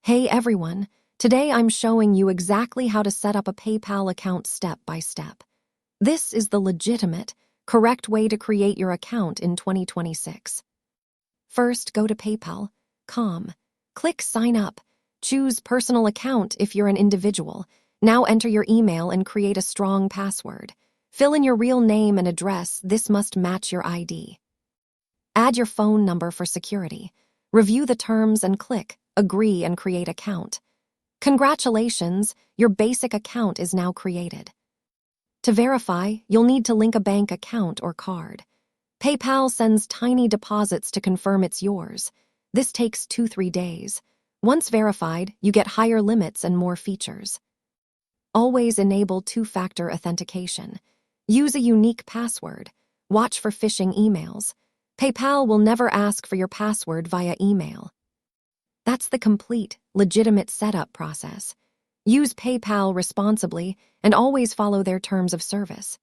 Hey everyone, today I'm showing you exactly how to set up a PayPal account step by step. This is the legitimate, correct way to create your account in 2026. First, go to PayPal.com. Click Sign Up. Choose Personal Account if you're an individual. Now enter your email and create a strong password. Fill in your real name and address. This must match your ID. Add your phone number for security. Review the terms and click Agree and create account. Congratulations, your basic account is now created. To verify, you'll need to link a bank account or card. PayPal sends tiny deposits to confirm it's yours. This takes 2-3 days. Once verified, you get higher limits and more features. Always enable two-factor authentication. Use a unique password. Watch for phishing emails. PayPal will never ask for your password via email. That's the complete, legitimate setup process. Use PayPal responsibly and always follow their terms of service.